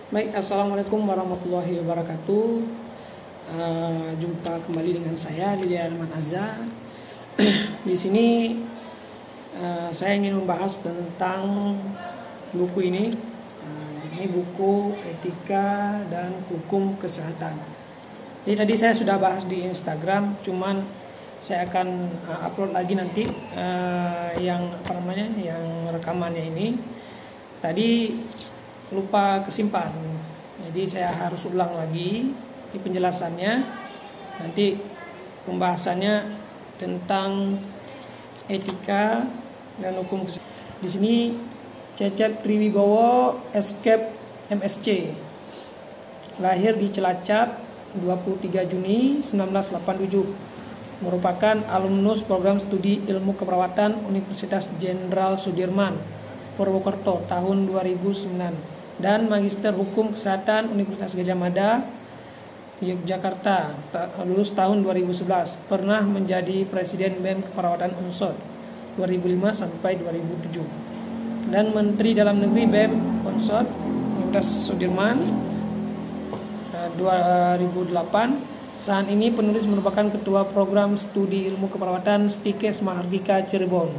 Baik, assalamualaikum warahmatullahi wabarakatuh. Jumpa kembali dengan saya Lilian Manaza. Di sini saya ingin membahas tentang buku ini. Ini buku Etika dan Hukum Kesehatan. Jadi tadi saya sudah bahas di Instagram, cuman saya akan upload lagi nanti yang rekamannya ini. Tadi lupa kesimpan, jadi saya harus ulang lagi di penjelasannya. Nanti pembahasannya tentang etika dan hukum kesehatan. Di sini Cecep Triwibowo, Escape MSc, lahir di Cilacap 23 Juni 1987, merupakan alumnus program studi ilmu keperawatan Universitas Jenderal Sudirman Purwokerto tahun 2009 dan Magister Hukum Kesehatan Universitas Gadjah Mada Yogyakarta lulus tahun 2011. Pernah menjadi Presiden BEM Keperawatan Unsur 2005 sampai 2007 dan Menteri Dalam Negeri BEM Unsur Universitas Sudirman 2008. Saat ini penulis merupakan Ketua Program Studi Ilmu Keperawatan Stikes Mahardika Cirebon.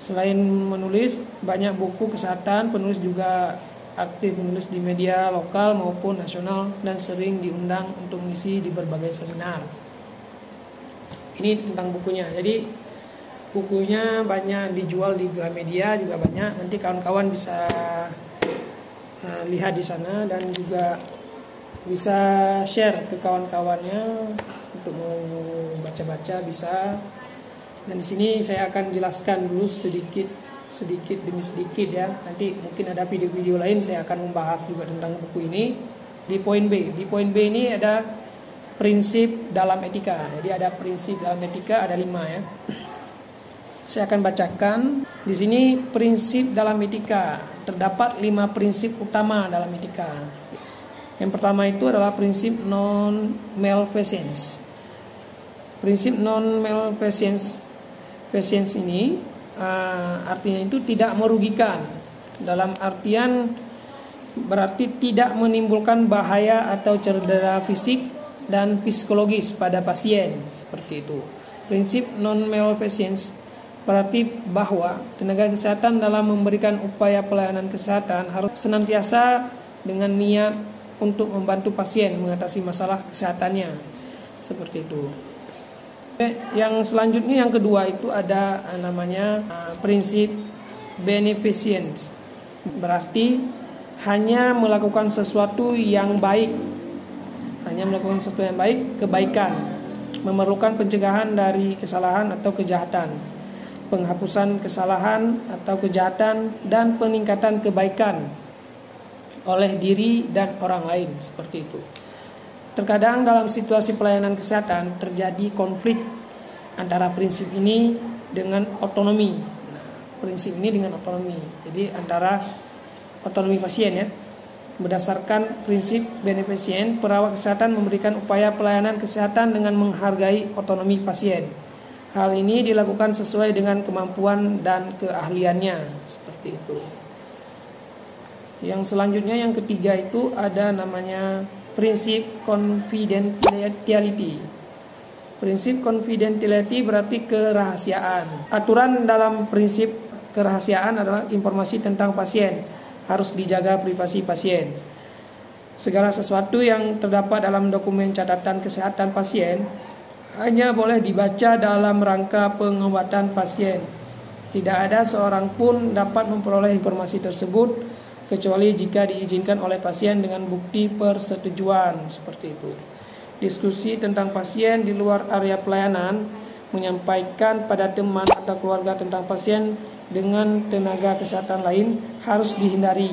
Selain menulis banyak buku kesehatan, penulis juga aktif menulis di media lokal maupun nasional dan sering diundang untuk mengisi di berbagai seminar. Ini tentang bukunya. Jadi bukunya banyak dijual di Gramedia juga banyak. Nanti kawan-kawan bisa lihat di sana dan juga bisa share ke kawan-kawannya untuk mau baca-baca bisa. Dan di sini saya akan jelaskan dulu sedikit demi sedikit ya. Nanti mungkin ada video-video lain saya akan membahas juga tentang buku ini. Di poin B ini ada prinsip dalam etika. Jadi ada prinsip dalam etika ada 5 ya. Saya akan bacakan. Di sini prinsip dalam etika terdapat 5 prinsip utama dalam etika. Yang pertama itu adalah prinsip non-malfeasance. Prinsip non-malfeasance ini artinya itu tidak merugikan, dalam artian berarti tidak menimbulkan bahaya atau cedera fisik dan psikologis pada pasien, seperti itu. Prinsip non-malfeasance berarti bahwa tenaga kesehatan dalam memberikan upaya pelayanan kesehatan harus senantiasa dengan niat untuk membantu pasien mengatasi masalah kesehatannya, seperti itu. Yang selanjutnya yang kedua itu ada namanya prinsip beneficence. Berarti hanya melakukan sesuatu yang baik. Kebaikan. Memerlukan pencegahan dari kesalahan atau kejahatan. Penghapusan kesalahan atau kejahatan dan peningkatan kebaikan oleh diri dan orang lain, seperti itu. Terkadang dalam situasi pelayanan kesehatan terjadi konflik antara prinsip ini dengan otonomi. Jadi antara otonomi pasien ya. Berdasarkan prinsip beneficence, perawat kesehatan memberikan upaya pelayanan kesehatan dengan menghargai otonomi pasien. Hal ini dilakukan sesuai dengan kemampuan dan keahliannya, seperti itu. Yang selanjutnya yang ketiga itu ada namanya prinsip confidentiality. Prinsip confidentiality berarti kerahasiaan. Aturan dalam prinsip kerahasiaan adalah informasi tentang pasien harus dijaga privasi pasien. Segala sesuatu yang terdapat dalam dokumen catatan kesehatan pasien hanya boleh dibaca dalam rangka pengobatan pasien. Tidak ada seorang pun dapat memperoleh informasi tersebut kecuali jika diizinkan oleh pasien dengan bukti persetujuan, seperti itu. Diskusi tentang pasien di luar area pelayanan, menyampaikan pada teman atau keluarga tentang pasien dengan tenaga kesehatan lain harus dihindari.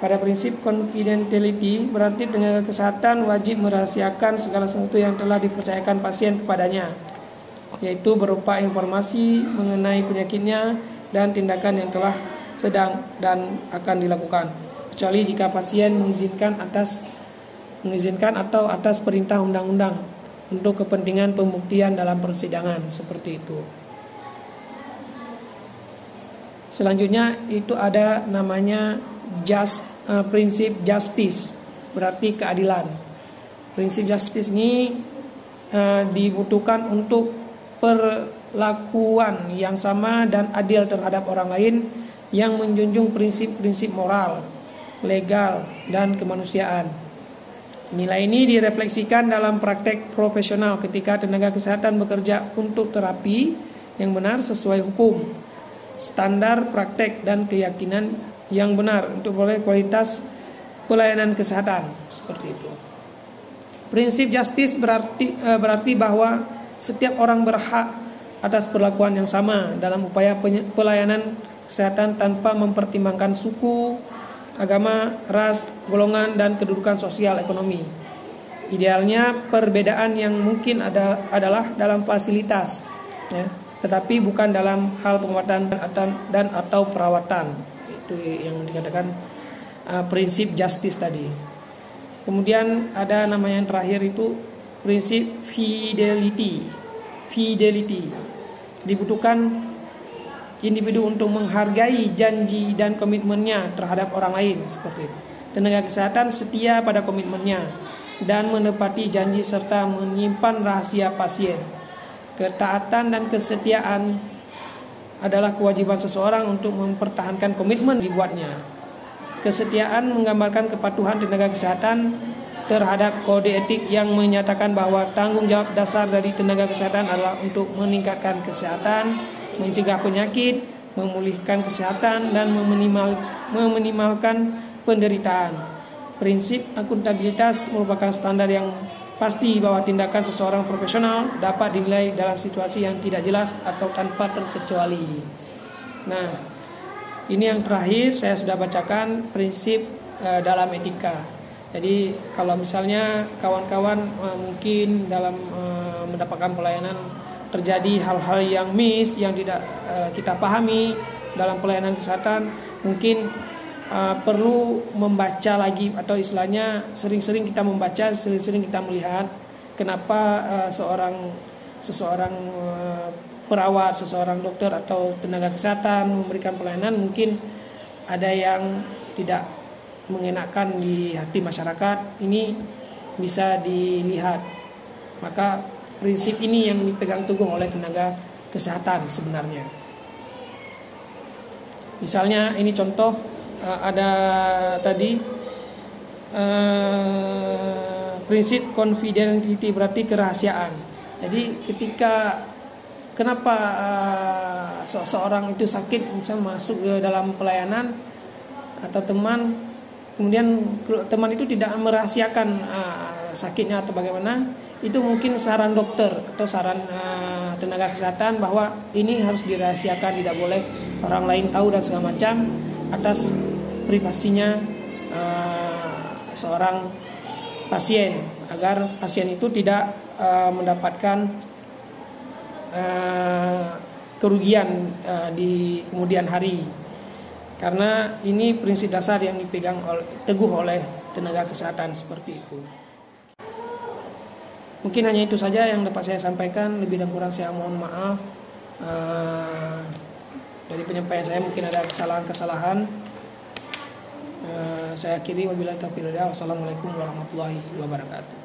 Pada prinsip confidentiality berarti tenaga kesehatan wajib merahasiakan segala sesuatu yang telah dipercayakan pasien kepadanya, yaitu berupa informasi mengenai penyakitnya dan tindakan yang telah sedang dan akan dilakukan, kecuali jika pasien mengizinkan atau atas perintah undang-undang untuk kepentingan pembuktian dalam persidangan, seperti itu. Selanjutnya itu ada namanya prinsip justice, berarti keadilan. Prinsip justice ini dibutuhkan untuk perlakuan yang sama dan adil terhadap orang lain yang menjunjung prinsip-prinsip moral, legal, dan kemanusiaan. Nilai ini direfleksikan dalam praktek profesional ketika tenaga kesehatan bekerja untuk terapi yang benar sesuai hukum, standar praktek, dan keyakinan yang benar untuk kualitas pelayanan kesehatan. Seperti itu. Prinsip justice berarti bahwa setiap orang berhak atas perlakuan yang sama dalam upaya pelayanan kesehatan tanpa mempertimbangkan suku, agama, ras, golongan, dan kedudukan sosial ekonomi. Idealnya perbedaan yang mungkin adalah dalam fasilitas, ya, tetapi bukan dalam hal pengobatan dan atau perawatan. Itu yang dikatakan prinsip justice tadi. Kemudian ada namanya yang terakhir itu prinsip fidelity. Dibutuhkan individu untuk menghargai janji dan komitmennya terhadap orang lain, seperti itu. Tenaga kesehatan setia pada komitmennya dan menepati janji serta menyimpan rahasia pasien. Ketaatan dan kesetiaan adalah kewajiban seseorang untuk mempertahankan komitmen dibuatnya. Kesetiaan menggambarkan kepatuhan tenaga kesehatan terhadap kode etik yang menyatakan bahwa tanggung jawab dasar dari tenaga kesehatan adalah untuk meningkatkan kesehatan, mencegah penyakit, memulihkan kesehatan, dan meminimalkan penderitaan. Prinsip akuntabilitas merupakan standar yang pasti bahwa tindakan seseorang profesional dapat dinilai dalam situasi yang tidak jelas atau tanpa terkecuali. Nah, ini yang terakhir saya sudah bacakan prinsip dalam etika. Jadi kalau misalnya kawan-kawan mungkin dalam mendapatkan pelayanan terjadi hal-hal yang yang tidak kita pahami dalam pelayanan kesehatan, mungkin perlu membaca lagi, atau istilahnya sering-sering kita membaca, sering-sering kita melihat kenapa seseorang perawat, seseorang dokter atau tenaga kesehatan memberikan pelayanan mungkin ada yang tidak mengenakan di hati masyarakat. Ini bisa dilihat. Maka prinsip ini yang dipegang teguh oleh tenaga kesehatan sebenarnya. Misalnya ini contoh, ada tadi prinsip confidentiality, berarti kerahasiaan. Jadi ketika kenapa seseorang itu sakit, misalnya masuk dalam pelayanan atau teman, kemudian teman itu tidak merahasiakan sakitnya atau bagaimana, itu mungkin saran dokter atau saran tenaga kesehatan bahwa ini harus dirahasiakan, tidak boleh orang lain tahu dan segala macam, atas privasinya seorang pasien, agar pasien itu tidak mendapatkan kerugian di kemudian hari. Karena ini prinsip dasar yang dipegang teguh oleh tenaga kesehatan, seperti itu. Mungkin hanya itu saja yang dapat saya sampaikan. Lebih dan kurang saya mohon maaf. Dari penyampaian saya mungkin ada kesalahan-kesalahan. Saya akhiri, wabillahi taufiq wal hidayah. Wassalamualaikum warahmatullahi wabarakatuh.